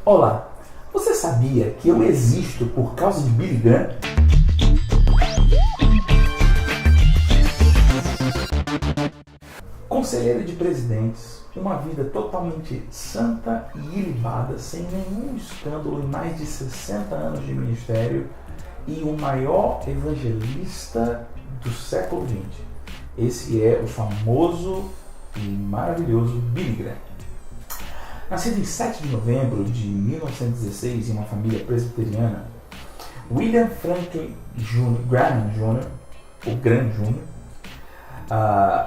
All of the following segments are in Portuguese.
Olá, você sabia que eu existo por causa de Billy Graham? Conselheiro de presidentes, uma vida totalmente santa e ilibada, sem nenhum escândalo em mais de 60 anos de ministério e o maior evangelista do século XX. Esse é o famoso e maravilhoso Billy Graham. Nascido em 7 de novembro de 1916 em uma família presbiteriana, William Franklin Graham Jr., o Graham Jr.,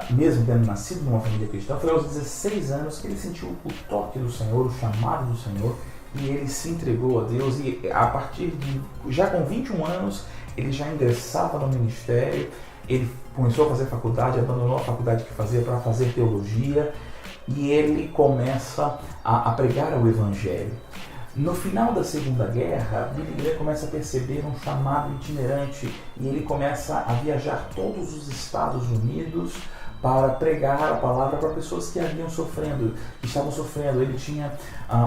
mesmo tendo nascido numa família cristã, foi aos 16 anos que ele sentiu o toque do Senhor, o chamado do Senhor, e ele se entregou a Deus. E a partir de, já com 21 anos, ele já ingressava no ministério. Ele começou a fazer faculdade, abandonou a faculdade que fazia para fazer teologia, e ele começa a pregar o Evangelho. No final da Segunda Guerra, Billy Graham começa a perceber um chamado itinerante e ele começa a viajar todos os Estados Unidos para pregar a palavra para pessoas que estavam sofrendo. Ele tinha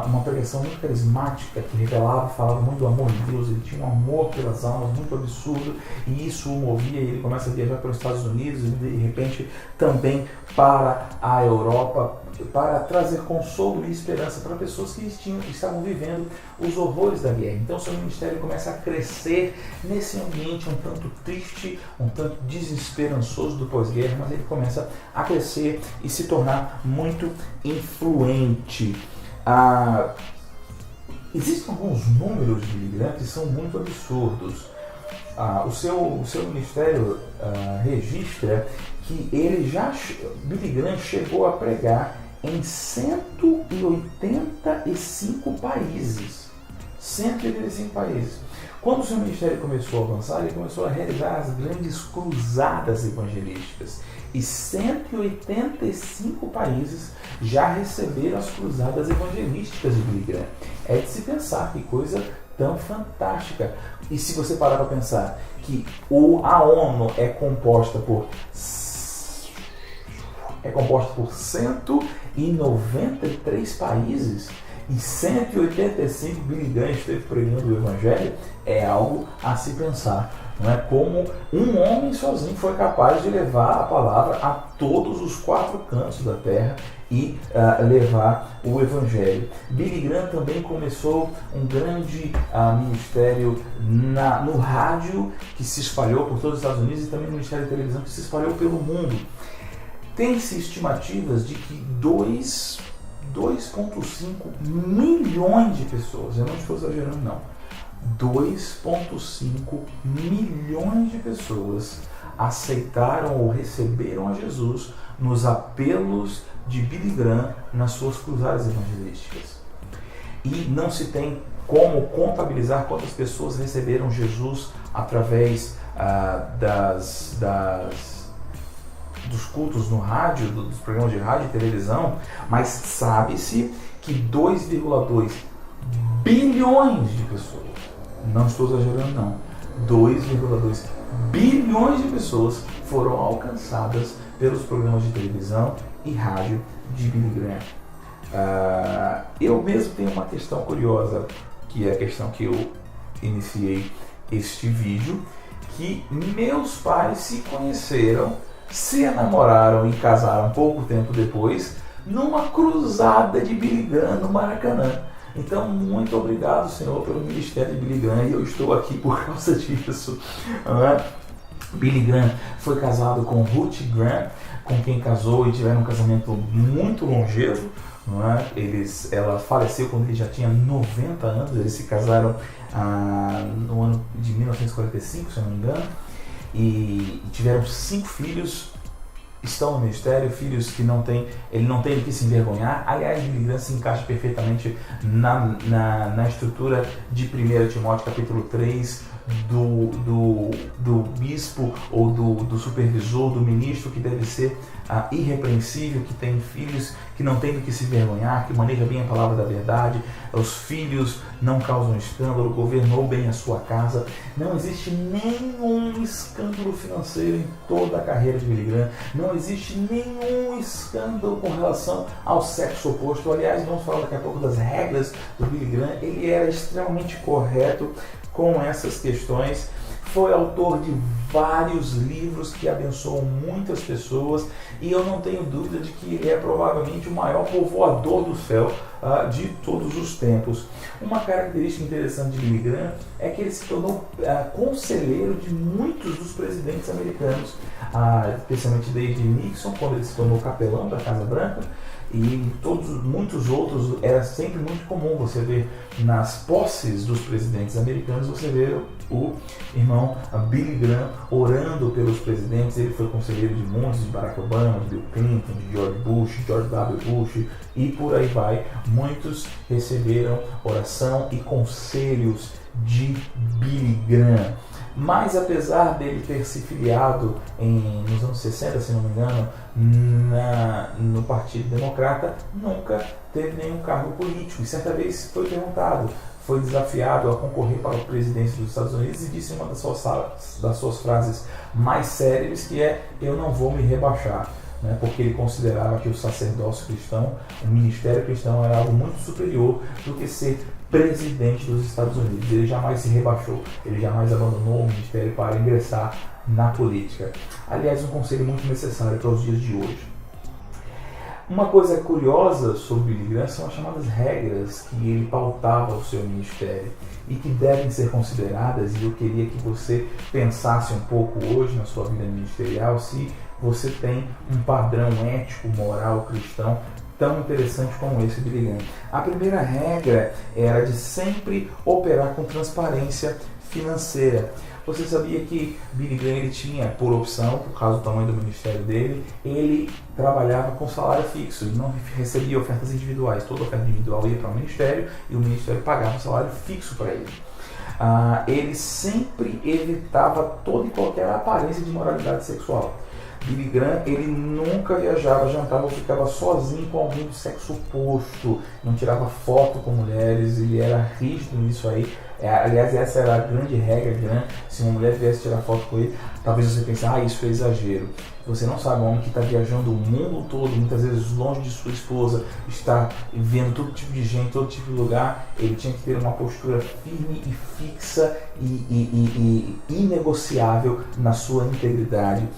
uma pregação muito carismática que revelava, falava muito do amor de Deus. Ele tinha um amor pelas almas muito absurdo e isso o movia. E ele começa a viajar para os Estados Unidos e de repente também para a Europa, para trazer consolo e esperança para pessoas que estavam vivendo os horrores da guerra. Então seu ministério começa a crescer nesse ambiente um tanto triste, um tanto desesperançoso do pós-guerra, mas ele começa a crescer e se tornar muito influente. Existem alguns números de Billy Graham que são muito absurdos. O seu ministério registra que Billy Graham chegou a pregar em 185 países. 185 países. Quando o seu ministério começou a avançar, ele começou a realizar as grandes cruzadas evangelísticas. E 185 países já receberam as cruzadas evangelísticas de Billy Graham. É de se pensar, que coisa tão fantástica. E se você parar para pensar que a ONU é composta por 193 países e 185 Billy Graham esteve pregando o Evangelho, é algo a se pensar. Não é como um homem sozinho foi capaz de levar a palavra a todos os 4 cantos da terra e levar o Evangelho. Billy Graham também começou um grande ministério no rádio, que se espalhou por todos os Estados Unidos, e também no ministério de televisão, que se espalhou pelo mundo. Tem-se estimativas de que 2,5 milhões de pessoas, eu não estou exagerando não, 2,5 milhões de pessoas aceitaram ou receberam a Jesus nos apelos de Billy Graham nas suas cruzadas evangelísticas. E não se tem como contabilizar quantas pessoas receberam Jesus através dos cultos no rádio, dos programas de rádio e televisão, mas sabe-se que 2,2 bilhões de pessoas, não estou exagerando não, 2,2 bilhões de pessoas foram alcançadas pelos programas de televisão e rádio de Billy Graham. Eu mesmo tenho uma questão curiosa, que é a questão que eu iniciei este vídeo, que meus pais se conheceram, se namoraram e casaram pouco tempo depois, numa cruzada de Billy Graham no Maracanã. Então, muito obrigado, Senhor, pelo ministério de Billy Graham, e eu estou aqui por causa disso. Billy Graham foi casado com Ruth Graham, com quem casou e tiveram um casamento muito longevo. Ela faleceu quando ele já tinha 90 anos, eles se casaram no ano de 1945, se eu não me engano, e tiveram 5 filhos. Estão no ministério, filhos que ele não tem de que se envergonhar. Aliás, Billy Graham se encaixa perfeitamente na estrutura de 1 Timóteo capítulo 3, do bispo ou do supervisor, do ministro, que deve ser irrepreensível, que tem filhos que não tem do que se vergonhar, que maneja bem a palavra da verdade, os filhos não causam escândalo, governou bem a sua casa. Não existe nenhum escândalo financeiro em toda a carreira de Billy Graham, não existe nenhum escândalo com relação ao sexo oposto. Aliás, vamos falar daqui a pouco das regras do Billy Graham. Ele era extremamente correto com essas questões. Foi autor de vários livros que abençoam muitas pessoas, e eu não tenho dúvida de que ele é provavelmente o maior povoador do céu de todos os tempos. Uma característica interessante de Billy Graham é que ele se tornou conselheiro de muitos dos presidentes americanos, especialmente desde Nixon, quando ele se tornou capelão da Casa Branca, e muitos outros. Era sempre muito comum você ver nas posses dos presidentes americanos, você ver o irmão Billy Graham orando pelos presidentes. Ele foi conselheiro de muitos, de Barack Obama, de Bill Clinton, de George Bush, George W. Bush, e por aí vai. Muitos receberam oração e conselhos de Billy Graham. Mas apesar dele ter se filiado nos anos 60, se não me engano, no Partido Democrata, nunca teve nenhum cargo político. E certa vez foi perguntado, foi desafiado a concorrer para a presidência dos Estados Unidos, e disse uma das suas frases mais célebres, que é: eu não vou me rebaixar. Porque ele considerava que o sacerdócio cristão, o ministério cristão, era algo muito superior do que ser presidente dos Estados Unidos. Ele jamais se rebaixou, ele jamais abandonou o ministério para ingressar na política. Aliás, um conselho muito necessário para os dias de hoje. Uma coisa curiosa sobre Billy Graham são as chamadas regras que ele pautava o seu ministério e que devem ser consideradas, e eu queria que você pensasse um pouco hoje na sua vida ministerial se você tem um padrão ético, moral, cristão tão interessante como esse de Billy Graham. A primeira regra era de sempre operar com transparência financeira. Você sabia que Billy Graham, ele tinha, por opção, por causa do tamanho do ministério dele, ele trabalhava com salário fixo e não recebia ofertas individuais. Toda oferta individual ia para o ministério e o ministério pagava um salário fixo para ele. Ele sempre evitava toda e qualquer aparência de moralidade sexual. Billy Graham, ele nunca viajava, jantava ou ficava sozinho com alguém do sexo oposto, não tirava foto com mulheres, ele era rígido nisso aí. Aliás, essa era a grande regra Graham. Se uma mulher viesse tirar foto com ele, talvez você pense: isso é exagero. Você não sabe, um homem que está viajando o mundo todo, muitas vezes longe de sua esposa, está vendo todo tipo de gente, todo tipo de lugar, ele tinha que ter uma postura firme e fixa e inegociável na sua integridade.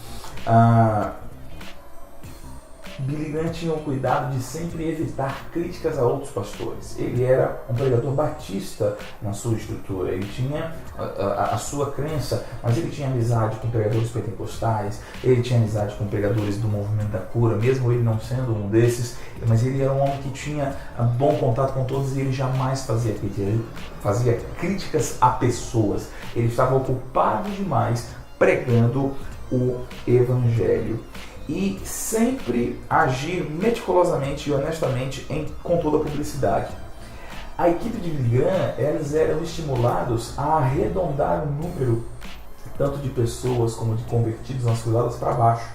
Billy Graham tinha o cuidado de sempre evitar críticas a outros pastores. Ele era um pregador batista na sua estrutura, ele tinha a sua crença, mas ele tinha amizade com pregadores pentecostais, ele tinha amizade com pregadores do movimento da cura, mesmo ele não sendo um desses, mas ele era um homem que tinha bom contato com todos, e ele jamais fazia críticas a pessoas. Ele estava ocupado demais pregando o Evangelho. E sempre agir meticulosamente e honestamente com toda a publicidade. A equipe de Billy Graham, eles eram estimulados a arredondar o número tanto de pessoas como de convertidos nas cruzadas para baixo.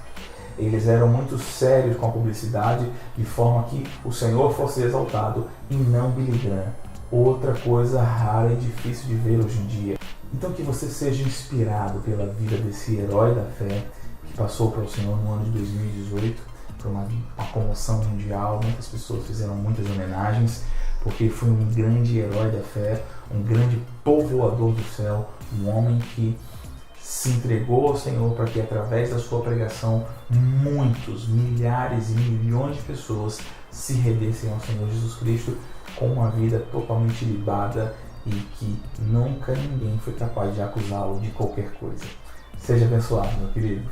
Eles eram muito sérios com a publicidade, de forma que o Senhor fosse exaltado e não Billy Graham. Outra coisa rara e difícil de ver hoje em dia. Então, que você seja inspirado pela vida desse herói da fé, que passou para o Senhor no ano de 2018, por uma comoção mundial. Muitas pessoas fizeram muitas homenagens, porque ele foi um grande herói da fé, um grande povoador do céu, um homem que se entregou ao Senhor para que, através da sua pregação, muitos, milhares e milhões de pessoas se rendessem ao Senhor Jesus Cristo com uma vida totalmente libada, e que nunca ninguém foi capaz de acusá-lo de qualquer coisa. Seja abençoado, meu querido.